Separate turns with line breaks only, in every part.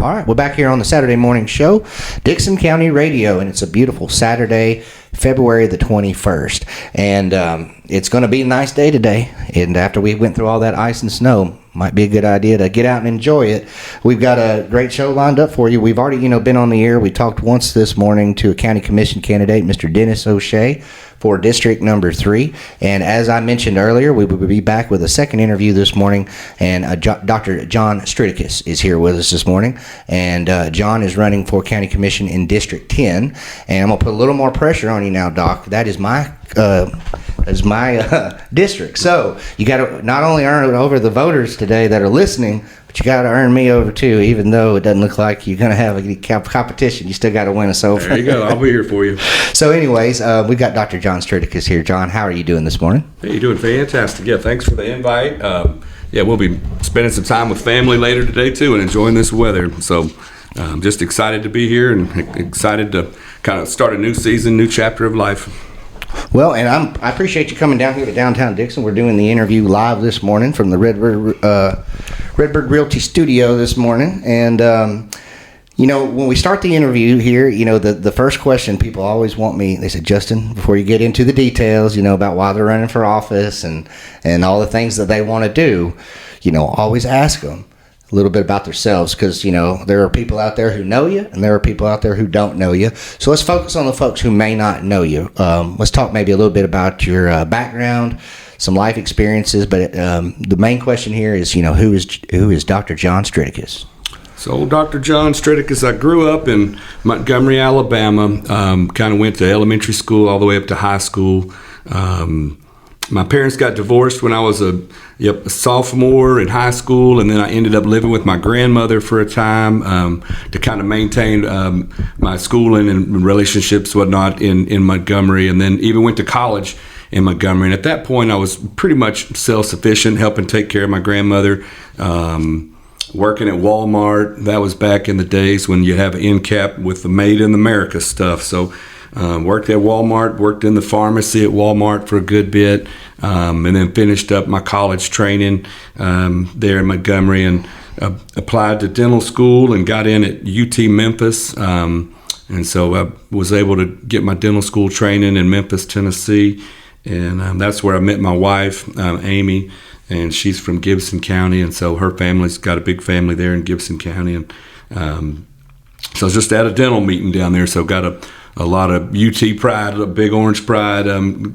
All right, we're back here on the Saturday morning show, Dickson County Radio, and it's a beautiful Saturday, February the 21st. And it's going to be a nice day today. And after we went through all that ice and snow, might be a good idea to get out and enjoy it. We've got a great show lined up for you. We've already, been on the air. We talked once this morning to a county commission candidate, Mr. Dennis O'Shea, for District Number 3. And as I mentioned earlier, we will be back with a second interview this morning. And Dr. John Stritikus is here with us this morning. And John is running for county commission in District 10. And I'm going to put a little more pressure on you now, Doc. That is my district. So you got to not only earn it over the voters today that are listening, but you got to earn me over too. Even though it doesn't look like you're going to have a competition, you still got to win us over.
There you go. I'll be here for you.
So anyways, we got Dr. John Stritikus here. John, how are you doing this morning?
Hey, you're doing fantastic. Yeah, thanks for the invite. We'll be spending some time with family later today too and enjoying this weather. So I'm just excited to be here and excited to kind of start a new season, new chapter of life.
Well, and I appreciate you coming down here to downtown Dickson. We're doing the interview live this morning from the Redbird Realty Studio this morning. And, when we start the interview here, the first question people always want me, they said, Justin, before you get into the details, about why they're running for office and all the things that they want to do, always ask them a little bit about themselves, because there are people out there who know you and there are people out there who don't know you. So let's focus on the folks who may not know you. Let's talk maybe a little bit about your background, some life experiences, but the main question here is who is Dr. John Stritikus?
So Dr. John Stritikus, I grew up in Montgomery, Alabama, kind of went to elementary school all the way up to high school. My parents got divorced when I was a sophomore in high school, and then I ended up living with my grandmother for a time to kind of maintain my schooling and relationships, whatnot, in Montgomery, and then even went to college in Montgomery. And at that point, I was pretty much self-sufficient, helping take care of my grandmother, working at Walmart. That was back in the days when you have an end cap with the Made in America stuff. So worked at Walmart, worked in the pharmacy at Walmart for a good bit, and then finished up my college training there in Montgomery, and applied to dental school and got in at UT Memphis. And so I was able to get my dental school training in Memphis, Tennessee. And that's where I met my wife, Amy, and she's from Gibson County. And so her family's got a big family there in Gibson County. And so I was just at a dental meeting down there, so got a lot of UT pride, a big orange pride,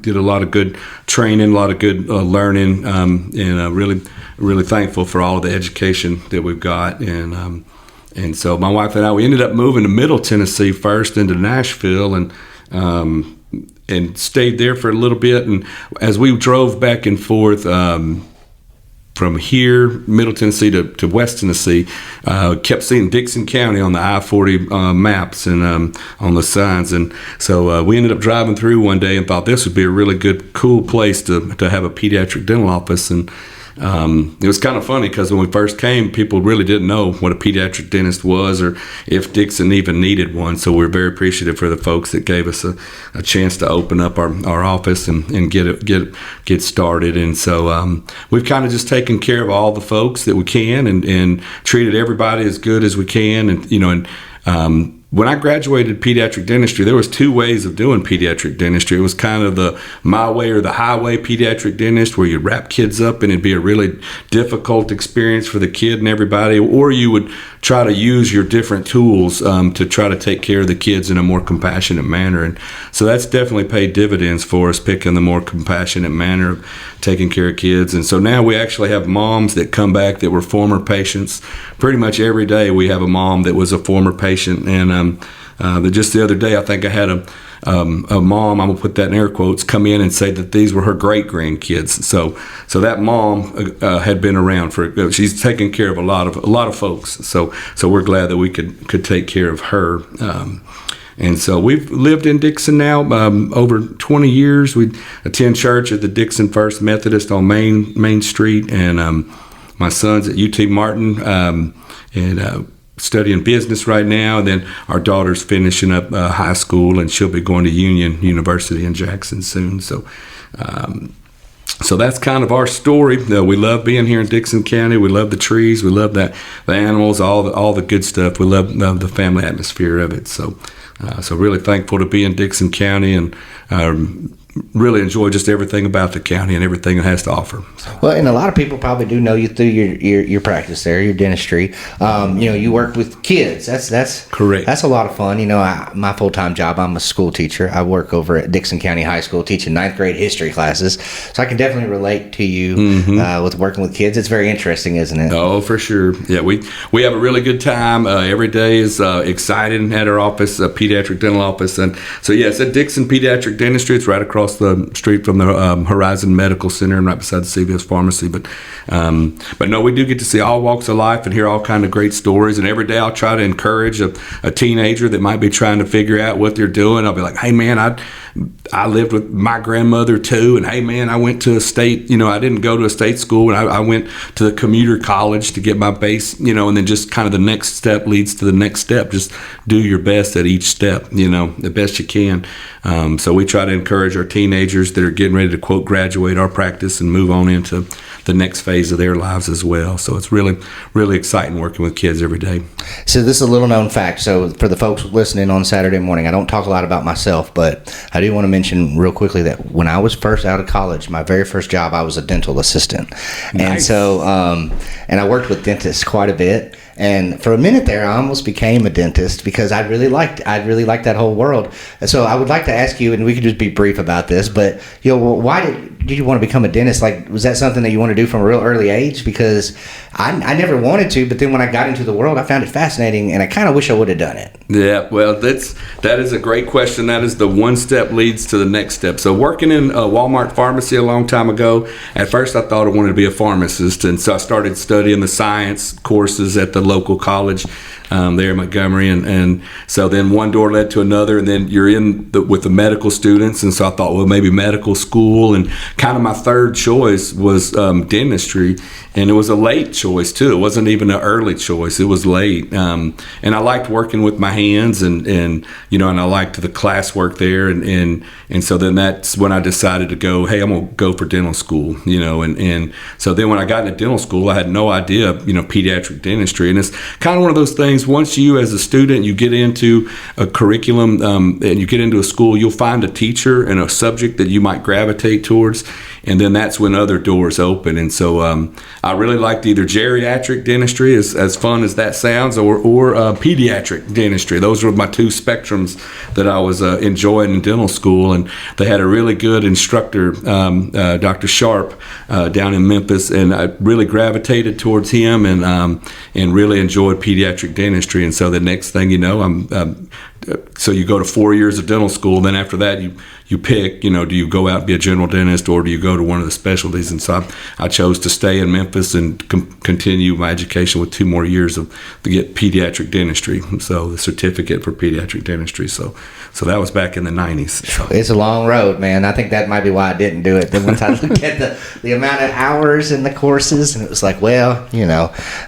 did a lot of good training, a lot of good learning, and really, really thankful for all of the education that we've got. And so my wife and I, we ended up moving to Middle Tennessee first, into Nashville, and stayed there for a little bit. And as we drove back and forth from here, Middle Tennessee to West Tennessee, kept seeing Dickson County on the I-40 maps and on the signs. And so we ended up driving through one day and thought this would be a really good, cool place to have a pediatric dental office. And it was kind of funny because when we first came, people really didn't know what a pediatric dentist was or if Dickson even needed one. So we're very appreciative for the folks that gave us a chance to open up our office and get started. And so we've kind of just taken care of all the folks that we can and treated everybody as good as we can. And when I graduated pediatric dentistry, there was two ways of doing pediatric dentistry. It was kind of the my way or the highway pediatric dentist, where you wrap kids up and it'd be a really difficult experience for the kid and everybody, or you would try to use your different tools to try to take care of the kids in a more compassionate manner. And so that's definitely paid dividends for us, picking the more compassionate manner of taking care of kids. And so now we actually have moms that come back that were former patients. Pretty much every day we have a mom that was a former patient. And just the other day, I think I had a mom, I'm gonna put that in air quotes, come in and say that these were her great grandkids. So that mom had been around for. She's taken care of a lot of folks. So we're glad that we could take care of her. And so we've lived in Dickson now over 20 years. We attend church at the Dickson First Methodist on Main Street, and my son's at UT Martin and studying business right now. And then our daughter's finishing up high school, and she'll be going to Union University in Jackson soon. So So that's kind of our story. We love being here in Dickson County. We love the trees. We love the animals, all the good stuff. We love the family atmosphere of it. So really thankful to be in Dickson County, and really enjoy just everything about the county and everything it has to offer.
Well, and a lot of people probably do know you through your practice there, your dentistry. You work with kids. That's
correct.
That's a lot of fun. My full-time job, I'm a school teacher. I work over at Dickson County High School teaching 9th grade history classes. So I can definitely relate to you with working with kids. It's very interesting, isn't it?
Oh, for sure. Yeah, we have a really good time. Every day is exciting at our office, pediatric dental office. And so, yeah, it's at Dickson Pediatric Dentistry. It's right across the street from the Horizon Medical Center and right beside the CVS Pharmacy. But no, we do get to see all walks of life and hear all kind of great stories. And every day I'll try to encourage a teenager that might be trying to figure out what they're doing. I'll be like, hey, man, I lived with my grandmother too, and hey, man, I went to a state, I didn't go to a state school, and I went to the commuter college to get my base, and then just kind of the next step leads to the next step. Just do your best at each step, the best you can. So we try to encourage our teenagers that are getting ready to, quote, graduate our practice and move on into the next phase of their lives as well. So it's really, really exciting working with kids every day.
So this is a little known fact. So for the folks listening on Saturday morning, I don't talk a lot about myself, but I do want to mention real quickly that when I was first out of college, my very first job, I was a dental assistant. Nice. And so, and I worked with dentists quite a bit. And for a minute there, I almost became a dentist because I really liked that whole world. And so I would like to ask you, and we could just be brief about this, but why did you want to become a dentist? Like, was that something that you want to do from a real early age? Because I never wanted to, but then when I got into the world, I found it fascinating, and I kind of wish I would have done it.
Yeah, well, that is a great question. That is the one step leads to the next step. So working in a Walmart pharmacy a long time ago, at first I thought I wanted to be a pharmacist, and so I started studying the science courses at the local college there in Montgomery, and so then one door led to another, and then you're with the medical students, and so I thought, well, maybe medical school, and kind of my third choice was dentistry, and it was a late choice too. It wasn't even an early choice. It was late, and I liked working with my hands, and and I liked the classwork there, and so then that's when I decided to go, hey, I'm gonna go for dental school, and so then when I got into dental school, I had no idea, pediatric dentistry, and it's kind of one of those things. Once you, as a student, you get into a curriculum and you get into a school, you'll find a teacher and a subject that you might gravitate towards, and then that's when other doors open. And so I really liked either geriatric dentistry, as fun as that sounds, or pediatric dentistry. Those were my two spectrums that I was enjoying in dental school, and they had a really good instructor, Dr. Sharp, down in Memphis, and I really gravitated towards him, and really enjoyed pediatric dentistry. And so the next thing you know, so you go to 4 years of dental school, then after that you pick, do you go out and be a general dentist, or do you go to one of the specialties? And so I chose to stay in Memphis and continue my education with 2 more years to get pediatric dentistry, so the certificate for pediatric dentistry. So that was back in the 90s. So.
It's a long road, man. I think that might be why I didn't do it. Then once I looked at the amount of hours and the courses, and it was like, well,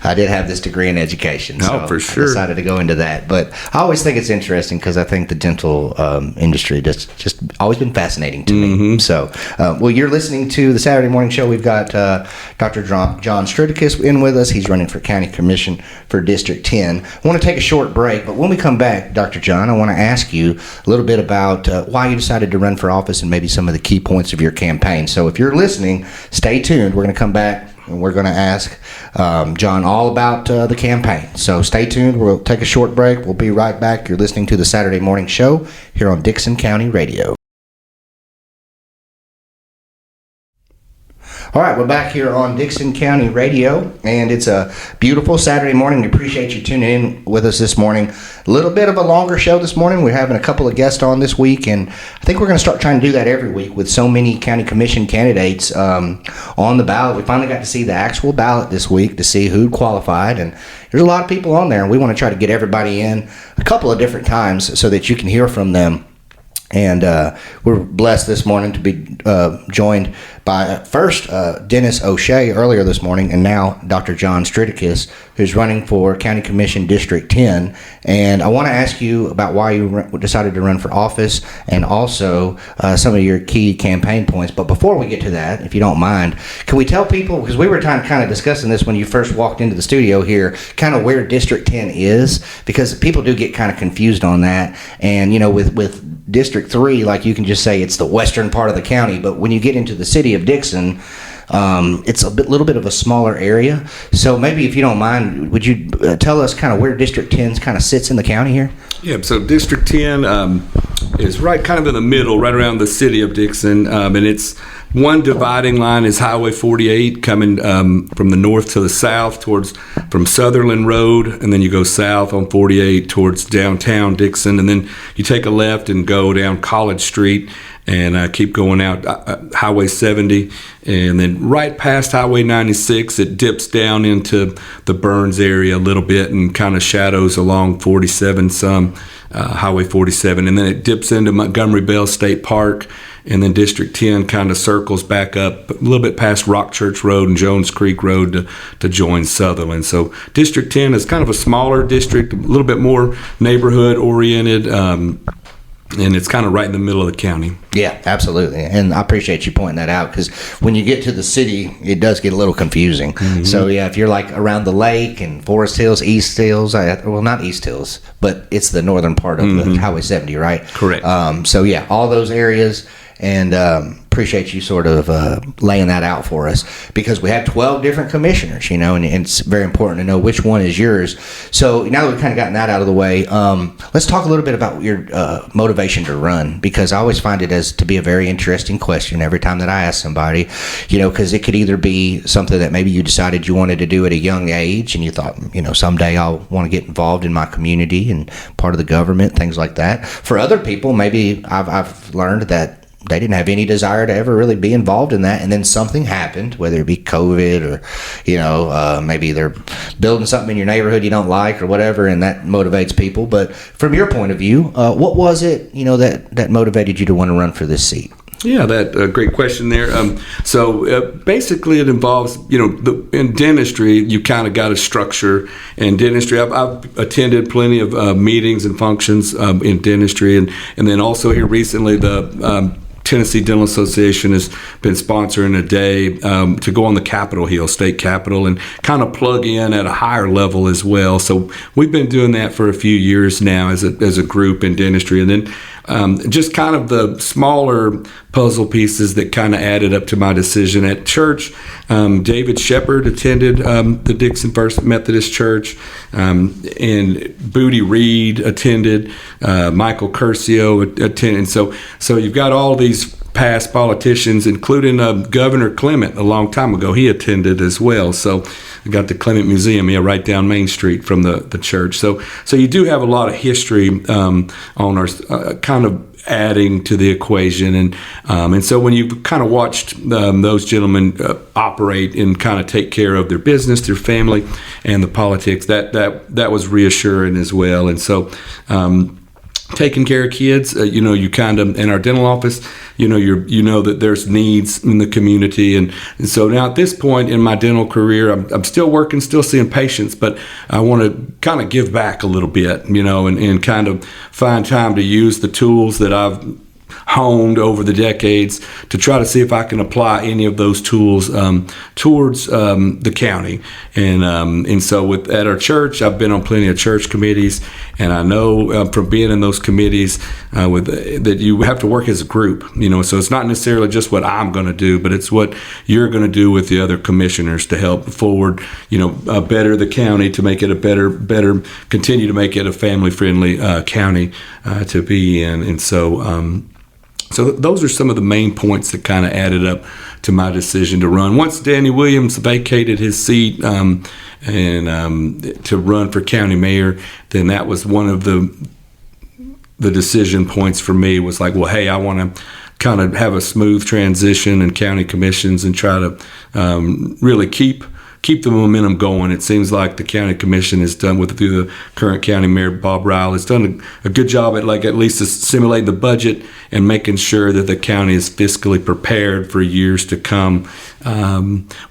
I did have this degree in education, so
for sure.
I decided to go into that. But I always think it's interesting because I think the dental industry just always been fascinating to me. So, well, you're listening to the Saturday Morning Show. We've got Dr. John Stritikus in with us. He's running for County Commission for District 10. I want to take a short break, but when we come back, Dr. John, I want to ask you a little bit about why you decided to run for office and maybe some of the key points of your campaign. So if you're listening, stay tuned. We're going to come back and we're going to ask John all about the campaign. So stay tuned. We'll take a short break. We'll be right back. You're listening to the Saturday Morning Show here on Dickson County Radio. All right, we're back here on Dickson County Radio, and it's a beautiful Saturday morning. We appreciate you tuning in with us this morning. A little bit of a longer show this morning. We're having a couple of guests on this week, and I think we're going to start trying to do that every week with so many county commission candidates on the ballot. We finally got to see the actual ballot this week to see who qualified, and there's a lot of people on there, and we want to try to get everybody in a couple of different times so that you can hear from them. And we're blessed this morning to be joined by first Dennis O'Shea earlier this morning, and now Dr. John Stritikus, who's running for County Commission District 10. And I want to ask you about why you decided to run for office, and also some of your key campaign points. But before we get to that, if you don't mind, can we tell people, because we were kind of discussing this when you first walked into the studio here, kind of where District 10 is, because people do get kind of confused on that. And, you know, with District 3, like, you can just say it's the western part of the county, but when you get into the city of Dixon, it's a little bit of a smaller area. So maybe, if you don't mind, would you tell us kind of where District 10 kind of sits in the county here? Yeah,
so District 10 is right kind of in the middle, right around the city of Dixon, and it's one dividing line is Highway 48 coming from the north to the south from Sutherland Road, and then you go south on 48 towards downtown Dixon, and then you take a left and go down College Street and keep going out Highway 70, and then right past Highway 96, it dips down into the Burns area a little bit and kind of shadows along 47 Highway 47, and then it dips into Montgomery Bell State Park, and then District 10 kind of circles back up a little bit past Rock Church Road and Jones Creek Road to join Sutherland. So District 10 is kind of a smaller district, a little bit more neighborhood oriented, and it's kind of right in the middle of the county.
Yeah, absolutely. And I appreciate you pointing that out, because when you get to the city, it does get a little confusing. Mm-hmm. So, yeah, if you're like around the lake and Forest Hills, East Hills, well, not East Hills, but it's the northern part of the Highway 70, right?
Correct.
So, yeah, all those areas. And appreciate you sort of laying that out for us, because we have 12 different commissioners, you know, and it's very important to know which one is yours. So now that we've kind of gotten that out of the way, let's talk a little bit about your motivation to run, because I always find it to be a very interesting question every time that I ask somebody, you know, because it could either be something that maybe you decided you wanted to do at a young age and you thought, you know, someday I'll want to get involved in my community and part of the government, things like that. For other people, maybe I've learned that they didn't have any desire to ever really be involved in that, and then something happened, whether it be COVID or, you know, maybe they're building something in your neighborhood you don't like or whatever, and that motivates people. But from your point of view, what was it, you know, that motivated you to want to run for this seat?
Yeah, that great question there. So basically, it involves, you know, in dentistry, you kind of got a structure. In dentistry, I've attended plenty of meetings and functions in dentistry, and then also here recently, the Tennessee Dental Association has been sponsoring a day to go on the Capitol Hill, state capitol, and kind of plug in at a higher level as well. So we've been doing that for a few years now as a group in dentistry. And then just kind of the smaller puzzle pieces that kind of added up to my decision at church. David Shepard attended the Dixon First Methodist Church, and Booty Reed attended, Michael Curcio attended. So you've got all these past politicians, including Governor Clement a long time ago. He attended as well. So I got the Clement Museum, right down Main Street from the church. So you do have a lot of history on our kind of adding to the equation, and so when you kind of watched those gentlemen operate and kind of take care of their business, their family, and the politics, that was reassuring as well. And so taking care of kids, you kind of, in our dental office, you know that there's needs in the community, and so now at this point in my dental career, I'm still working, still seeing patients, but I want to kind of give back a little bit, and kind of find time to use the tools that I've honed over the decades to try to see if I can apply any of those tools towards the county. And so at our church, I've been on plenty of church committees, and I know from being in those committees that you have to work as a group. So it's not necessarily just what I'm going to do, but it's what you're going to do with the other commissioners to help forward, better the county, to make it a better, continue to make it a family-friendly county to be in. And so those are some of the main points that kind of added up to my decision to run. Once Danny Williams vacated his seat and to run for county mayor, then that was one of the decision points for me. Was like, well, hey, I want to kind of have a smooth transition in county commissions and try to really keep keep the momentum going. It seems like the county commission has done through the current county mayor Bob Ryle has done a good job at at least simulating the budget and making sure that the county is fiscally prepared for years to come.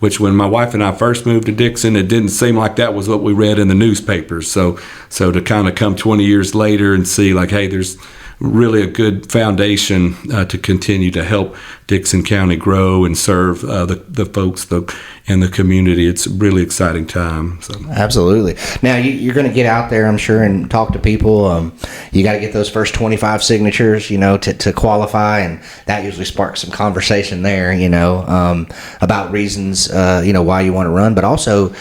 Which when my wife and I first moved to Dixon, it didn't seem like that was what we read in the newspapers. So to kind of come 20 years later and see hey, there's really a good foundation to continue to help Dixon County grow and serve the folks in the community. It's a really exciting time. So.
Absolutely. Now, you're going to get out there, I'm sure, and talk to people. You got to get those first 25 signatures, to qualify, and that usually sparks some conversation there, about reasons, why you want to run, but also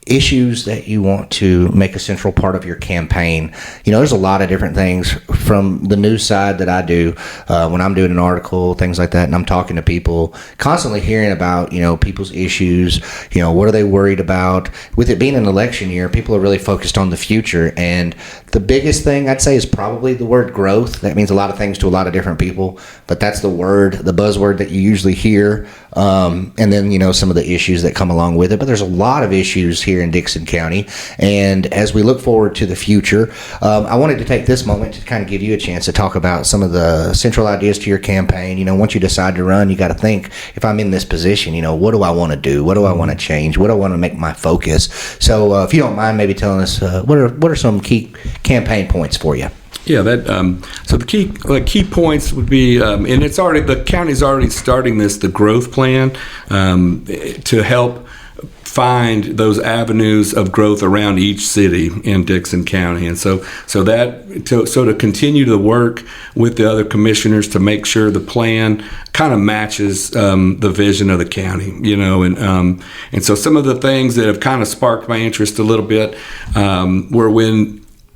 issues that you want to make a central part of your campaign. There's a lot of different things from the news side that I do when I'm doing an article, things like that, and I'm talking to people, constantly hearing about, people's issues, what are they worried about? With it being an election year, people are really focused on the future, and the biggest thing I'd say is probably the word growth. That means a lot of things to a lot of different people, but that's the buzzword that you usually hear, and then, some of the issues that come along with it. But there's a lot of issues here in Dixon County, and as we look forward to the future, I wanted to take this moment to kind of give you a chance to talk about some of the central ideas to your campaign. Once you decide to run, you got to think, if I'm in this position, what do I want to do? What do I want to change? What do I want to make my focus? So if you don't mind maybe telling us what are some key campaign points for you?
Yeah, so the key points would be, and the county's already starting the growth plan to help find those avenues of growth around each city in Dixon County, and so to continue to work with the other commissioners to make sure the plan kind of matches the vision of the county, and so some of the things that have kind of sparked my interest a little bit were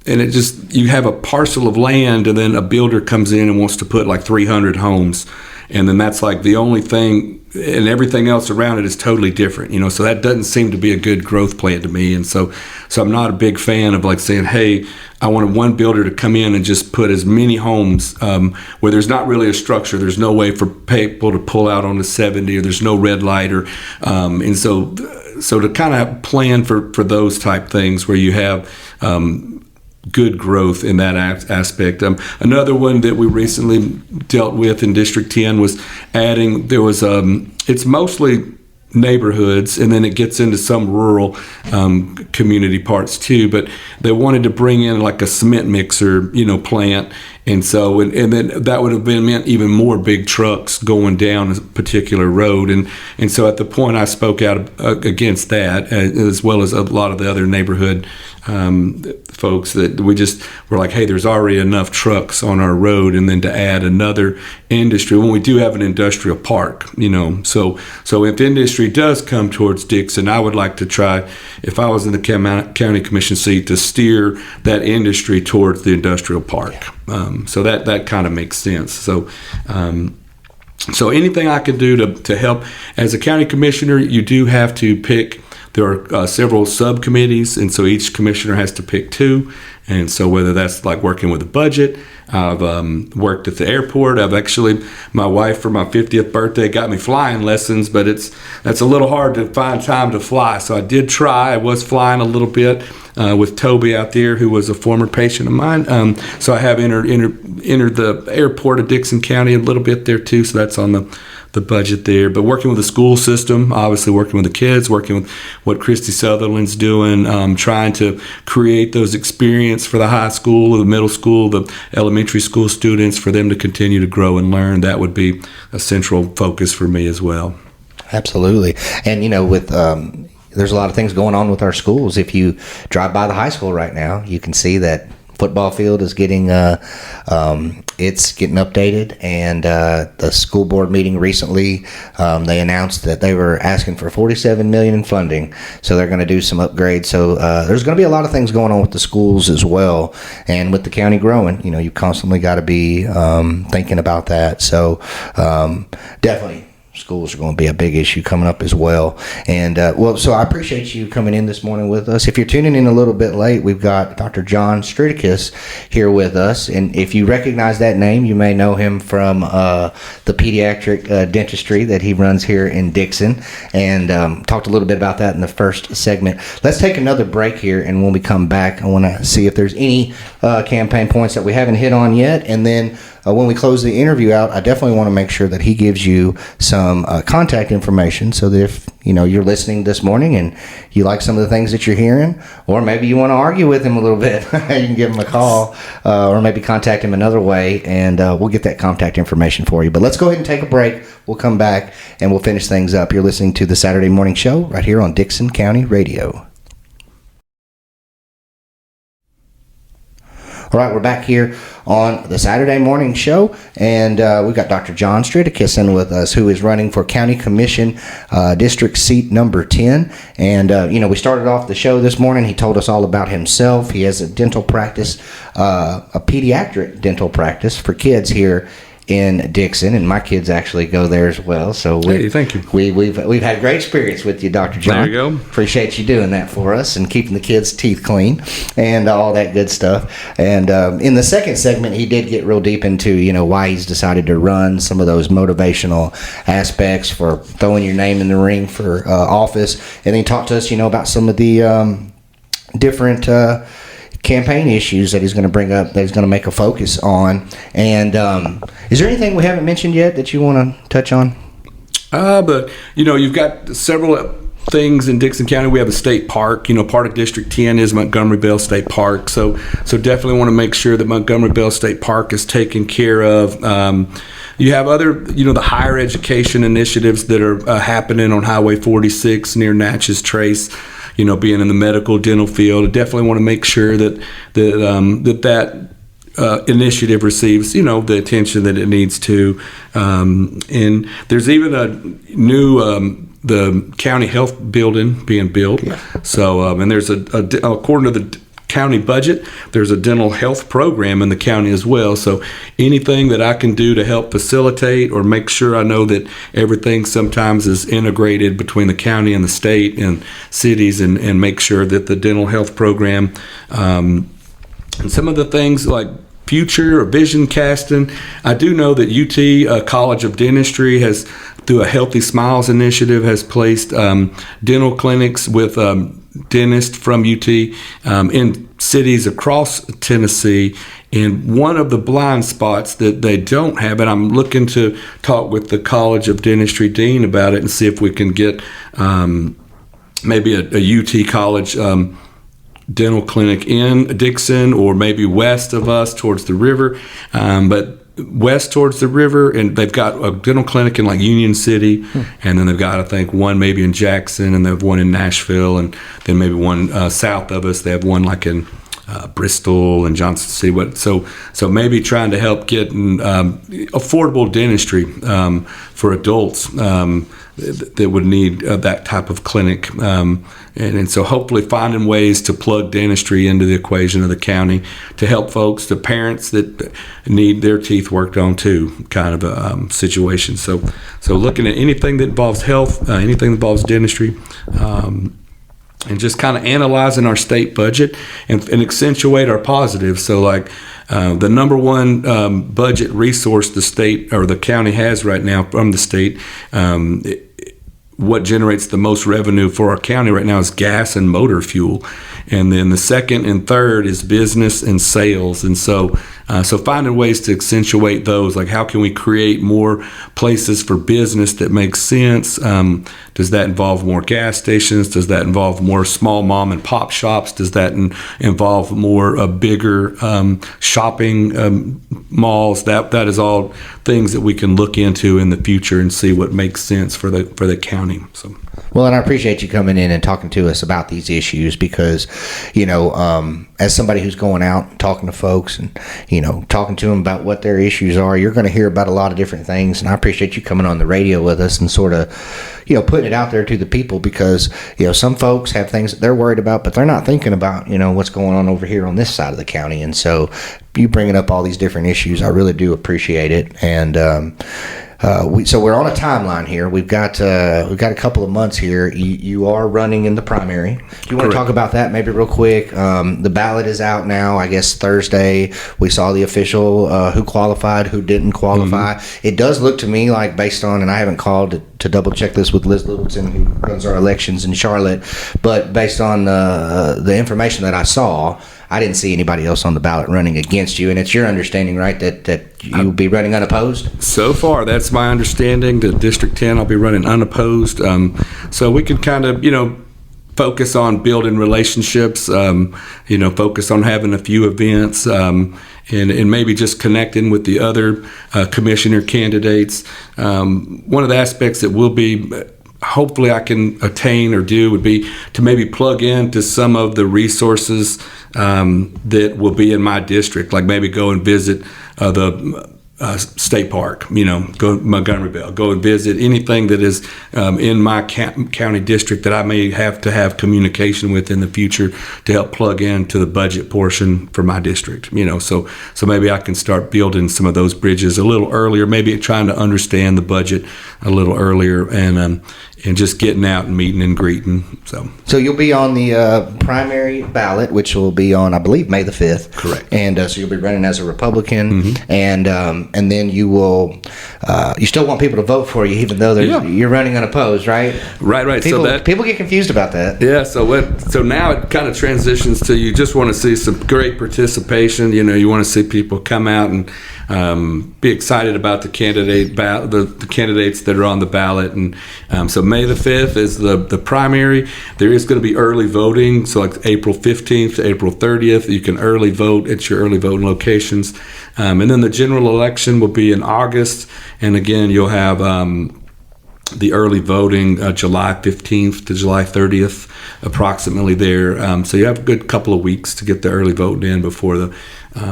you have a parcel of land and then a builder comes in and wants to put 300 homes, and then that's the only thing, and everything else around it is totally different, so that doesn't seem to be a good growth plan to me. And so I'm not a big fan of saying, hey, I want one builder to come in and just put as many homes where there's not really a structure, there's no way for people to pull out on the 70, or there's no red light, and so to kind of plan for those type things where you have good growth in that aspect. Another one that we recently dealt with in District 10 was adding, it's mostly neighborhoods, and then it gets into some rural community parts too, but they wanted to bring in a cement mixer, plant, and so and then that would have meant even more big trucks going down a particular road, and so at the point I spoke out against that, as well as a lot of the other neighborhood folks, that we just were hey, there's already enough trucks on our road, and then to add another industry when we do have an industrial park, so if industry does come towards Dixon, I would like to try, if I was in the county commission seat, to steer that industry towards the industrial park. So that kind of makes sense. So anything I could do to help as a county commissioner, you do have to pick. There are several subcommittees, and so each commissioner has to pick two. And so whether that's working with the budget, I've worked at the airport. My wife for my 50th birthday got me flying lessons, but that's a little hard to find time to fly. So I did try. I was flying a little bit with Toby out there, who was a former patient of mine. So I have entered the airport of Dixon County a little bit there too. So that's on the budget there. But working with the school system, obviously working with the kids, working with what Christy Sutherland's doing, trying to create those experiences for the high school, the middle school, the elementary school students, for them to continue to grow and learn. That would be a central focus for me as well.
Absolutely. And, with there's a lot of things going on with our schools. If you drive by the high school right now, you can see that football field is getting it's getting updated, and the school board meeting recently, they announced that they were asking for $47 million in funding, so they're going to do some upgrades. So there's going to be a lot of things going on with the schools as well, and with the county growing, you constantly got to be thinking about that. So definitely schools are going to be a big issue coming up as well. And so I appreciate you coming in this morning with us. If you're tuning in a little bit late, we've got Dr. John Stritikus here with us. And if you recognize that name, you may know him from the pediatric dentistry that he runs here in Dixon, and talked a little bit about that in the first segment. Let's take another break here, and when we come back, I want to see if there's any campaign points that we haven't hit on yet. And then when we close the interview out, I definitely want to make sure that he gives you some contact information, so that if you're listening this morning and you like some of the things that you're hearing, or maybe you want to argue with him a little bit, you can give him a call, or maybe contact him another way, and we'll get that contact information for you. But let's go ahead and take a break. We'll come back and we'll finish things up. You're listening to the Saturday Morning Show right here on Dixon County Radio. All right, we're back here on the Saturday Morning Show, and we've got Dr. John Stritikus in with us, who is running for County Commission District Seat number 10. And, we started off the show this morning. He told us all about himself. He has a dental practice, a pediatric dental practice for kids here in Dixon, and my kids actually go there as well. So
thank you.
We've had great experience with you, Dr. John.
There you go.
Appreciate you doing that for us and keeping the kids' teeth clean and all that good stuff. And in the second segment, he did get real deep into why he's decided to run, some of those motivational aspects for throwing your name in the ring for office, and then he talked to us about some of the different campaign issues that he's going to bring up, that he's going to make a focus on. And is there anything we haven't mentioned yet that you want to touch on?
But you've got several things in Dixon County. We have a state park. Part of District 10 is Montgomery Bell State Park. So definitely want to make sure that Montgomery Bell State Park is taken care of. You have other, the higher education initiatives that are happening on Highway 46 near Natchez Trace. Being in the medical dental field, I definitely want to make sure that initiative receives, the attention that it needs to. And there's even a new the county health building being built. Yeah. So and there's according to the county budget, there's a dental health program in the county as well. So anything that I can do to help facilitate or make sure I know that everything sometimes is integrated between the county and the state and cities, and make sure that the dental health program and some of the things like future or vision casting. I do know that UT College of Dentistry has, through a Healthy Smiles initiative, has placed dental clinics with dentists from UT in cities across Tennessee. And one of the blind spots that they don't have, and I'm looking to talk with the College of Dentistry dean about it and see if we can get maybe a UT College dental clinic in Dixon, or maybe west of us towards the river. But west towards the river, and they've got a dental clinic in like Union City, and then they've got, I think, one maybe in Jackson, and they have one in Nashville, and then maybe one south of us. They have one like in Bristol and Johnson City. So maybe trying to help get affordable dentistry for adults that would need that type of clinic. And so hopefully finding ways to plug dentistry into the equation of the county to help folks, the parents that need their teeth worked on too, kind of a situation. So looking at anything that involves health, anything that involves dentistry, and just kind of analyzing our state budget and accentuate our positives. So like the number one budget resource the state or the county has right now from the state, what generates the most revenue for our county right now is gas and motor fuel. And then the second and third is business and sales. And so finding ways to accentuate those, like how can we create more places for business that makes sense? Does that involve more gas stations? Does that involve more small mom and pop shops? Does that involve more bigger shopping malls? That is all things that we can look into in the future and see what makes sense for the county. So.
Well, and I appreciate you coming in and talking to us about these issues because, as somebody who's going out and talking to folks and, talking to them about what their issues are, you're going to hear about a lot of different things. And I appreciate you coming on the radio with us and sort of, putting it out there to the people because, some folks have things that they're worried about, but they're not thinking about, what's going on over here on this side of the county. And so you bringing up all these different issues, I really do appreciate it. And, So we're on a timeline here. We've got a couple of months here. You are running in the primary. Do you want to talk about that maybe real quick? The ballot is out now. I guess Thursday we saw the official who qualified, who didn't qualify. It does look to me like, based on, and I haven't called to double check this with Liz Littleton, who runs our elections in Charlotte, but based on the information that I saw, I didn't see anybody else on the ballot running against you, and it's your understanding, right, that you'll be running unopposed?
So far, that's my understanding. The District 10, I'll be running unopposed. So we can kind of, focus on building relationships, focus on having a few events, and maybe just connecting with the other commissioner candidates. One of the aspects that will be hopefully I can attain or do would be to maybe plug into some of the resources that will be in my district, like maybe go and visit the state park, go to Montgomeryville, go and visit anything that is in my county district that I may have to have communication with in the future to help plug into the budget portion for my district, so maybe I can start building some of those bridges a little earlier, maybe trying to understand the budget a little earlier, and just getting out and meeting and greeting. So
you'll be on the primary ballot, which will be on, I believe, May the 5th.
Correct.
And so you'll be running as a Republican, and then you will, you still want people to vote for you, even though you're running unopposed, right?
Right.
People get confused about that.
Yeah. So now it kind of transitions to, you just want to see some great participation. You want to see people come out and be excited about the the candidates that are on the ballot, and so May the 5th is the primary. There is going to be early voting, so like April 15th to April 30th, you can early vote at your early voting locations, and then the general election will be in August, and again you'll have the early voting July 15th to July 30th, approximately there. So you have a good couple of weeks to get the early voting in before the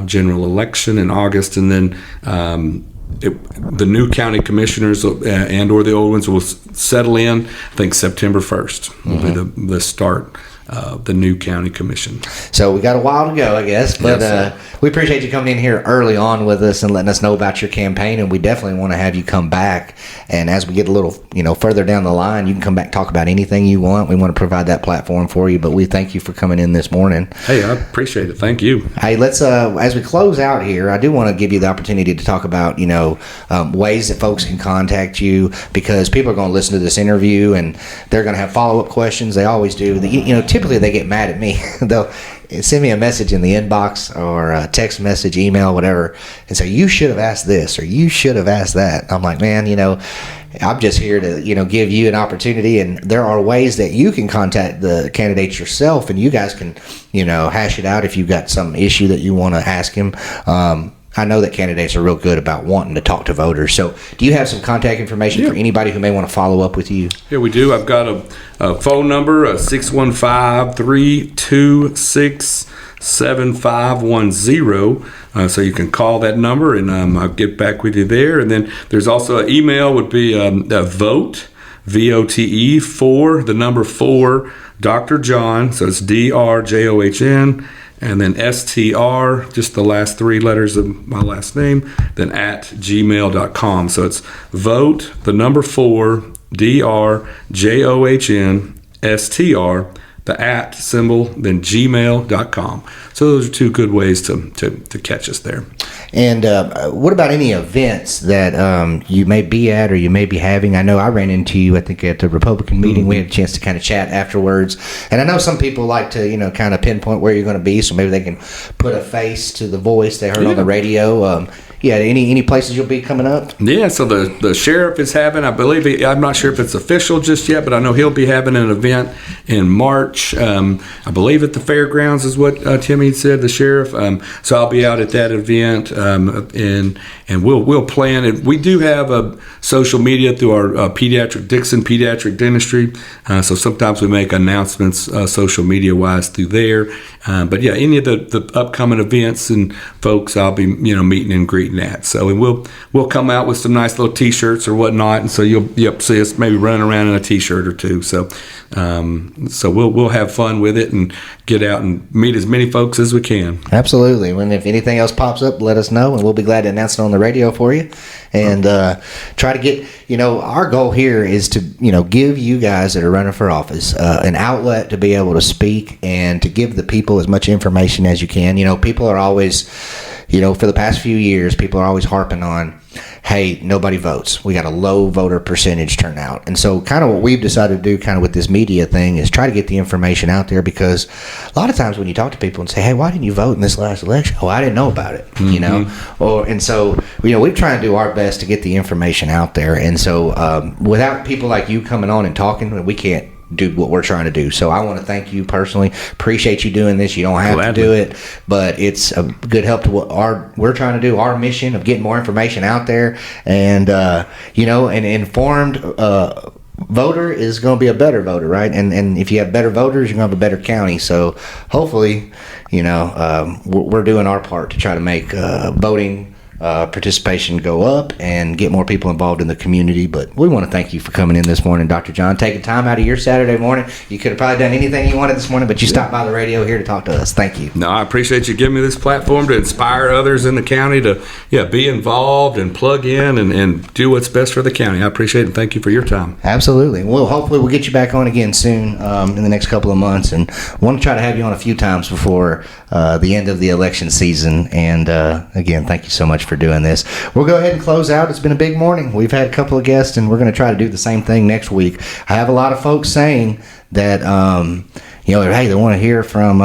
general election in August, and then the new county commissioners and or the old ones will settle in. I think September 1st will be the start of the new county commission.
So we got a while to go, I guess, but we appreciate you coming in here early on with us and letting us know about your campaign, and we definitely want to have you come back, and as we get a little further down the line, you can come back and talk about anything you want. We want to provide that platform for you, but we thank you for coming in this morning.
Hey, I appreciate it. Thank you.
Hey, let's as we close out here, I do want to give you the opportunity to talk about ways that folks can contact you, because people are going to listen to this interview and they're going to have follow-up questions. They always do. Typically they get mad at me. They'll send me a message in the inbox or a text message, email, whatever, and say, you should have asked this or you should have asked that. I'm like, man, I'm just here to, give you an opportunity, and there are ways that you can contact the candidates yourself, and you guys can, hash it out if you've got some issue that you want to ask him. I know that candidates are real good about wanting to talk to voters. So do you have some contact information for anybody who may want to follow up with you?
Yeah, we do. I've got a phone number, 615-326-7510. So you can call that number, and I'll get back with you there. And then there's also an email would be vote, VOTE, 4, the number 4, Dr. John. So it's DRJOHN. And then STR, just the last 3 letters of my last name, then at gmail.com. So it's vote, the number 4, DRJOHN, STR, the at symbol, then gmail.com. So those are 2 good ways to catch us there.
And what about any events that you may be at or you may be having? I know I ran into you, I think, at the Republican meeting. We had a chance to kind of chat afterwards. And I know some people like to, kind of pinpoint where you're going to be, so maybe they can put a face to the voice they heard on the radio. Any places you'll be coming up? Yeah,
so the sheriff is having, I believe, I'm not sure if it's official just yet, but I know he'll be having an event in March. I believe at the fairgrounds is what Timmy said, the sheriff. So I'll be out at that event, and we'll plan it. We do have a social media through our Dixon Pediatric Dentistry. So sometimes we make announcements social media wise through there. But yeah, any of the upcoming events and folks, I'll be meeting and greeting at. So and we'll come out with some nice little T-shirts or whatnot, and so you'll see us maybe running around in a T-shirt or 2. So we'll have fun with it and get out and meet as many folks as we can.
Absolutely. And if anything else pops up, let us know. know, and we'll be glad to announce it on the radio for you. And try to get, our goal here is to, give you guys that are running for office an outlet to be able to speak and to give the people as much information as you can. People are always, for the past few years, people are always harping on, hey, nobody votes. We got a low voter percentage turnout. And so kind of what we've decided to do kind of with this media thing is try to get the information out there, because a lot of times when you talk to people and say, hey, why didn't you vote in this last election? Oh, I didn't know about it, And so, we're trying to do our best to get the information out there. And so without people like you coming on and talking, we can't do what we're trying to do. So I want to thank you personally. Appreciate you doing this. You don't have to do it, but it's a good help to what we're trying to do, our mission of getting more information out there. And an informed voter is going to be a better voter, right? And if you have better voters, you're going to have a better county. So hopefully, we're doing our part to try to make voting participation go up and get more people involved in the community. But we want to thank you for coming in this morning, Dr. John, taking time out of your Saturday morning. You could have probably done anything you wanted this morning, but you stopped by the radio here to talk to us. Thank you.
No, I appreciate you giving me this platform to inspire others in the county to be involved and plug in and do what's best for the county. I appreciate it, and thank you for your time.
Absolutely. Well, hopefully we'll get you back on again soon in the next couple of months, and want to try to have you on a few times before the end of the election season. And again, thank you so much for doing this. We'll go ahead and close out. It's been a big morning. We've had a couple of guests, and we're going to try to do the same thing next week. I have a lot of folks saying that hey, they want to hear from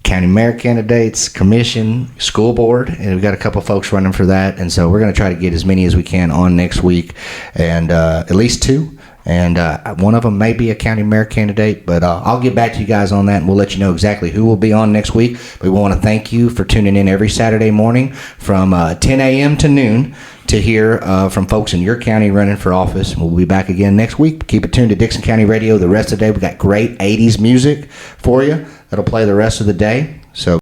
county mayor candidates, commission, school board, and we've got a couple of folks running for that. And so we're going to try to get as many as we can on next week, and at least two. And one of them may be a county mayor candidate, but I'll get back to you guys on that, and we'll let you know exactly who will be on next week. We want to thank you for tuning in every Saturday morning from 10 a.m. to noon to hear from folks in your county running for office. We'll be back again next week. Keep it tuned to Dixon County Radio the rest of the day. We got great 80s music for you that'll play the rest of the day. So